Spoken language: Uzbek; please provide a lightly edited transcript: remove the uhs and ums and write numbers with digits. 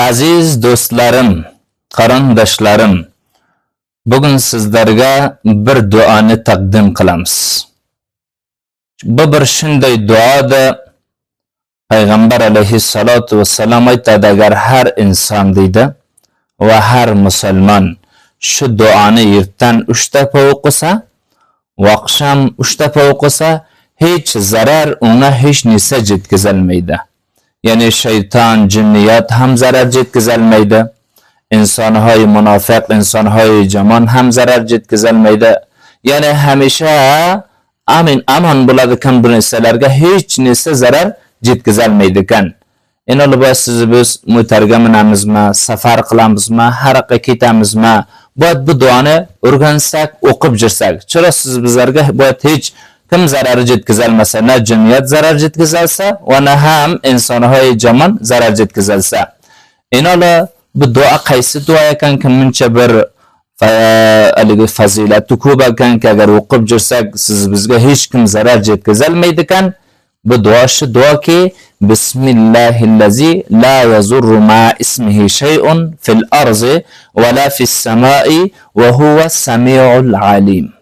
Aziz do'stlarim, qarindoshlarım, bugun sizlarga bir duoni taqdim qilamiz. Bu bir shunday duoda Payg'ambar alayhissalatu vassalam aytadi, agar har inson deydi va har musulmon shu duoni ertan 3 ta o'qisa va oqshom 3 ta o'qisa, hech zarar ona hech narsa yetkazolmaydi. Ya'ni shayton, jinniyat ham zarar yetkazolmaydi. İnsanhay munofiq, insonhay yomon ham zarar yetkazolmaydi. Ya'ni hamisha aman bo'ladigan bu narsalarga hech narsa zarar yetkazolmaydi ekan. Endi biz mutargaminamizmi, safar qilamizmi, haraqa ketamizmi, bu duoni o'rgansak, o'qib jirsak, chunki siz bizlarga bu hech kim zarar yetkazolmasa, na jinniyat zarar yetkazolsa va na ham insonhay yomon zarar yetkazolsa. Endi bu dua qaysi dua ekanki, muncha bir fazilati ko'p ekanki, agar o'qib jirsak, siz bizga hech kim zarar yetkazolmaydi ekan. Bu dua shu duoki, Bismillahillazi la yazurru ma ismihi shay'un fil arzi va la fis samai va huwa samiul alim.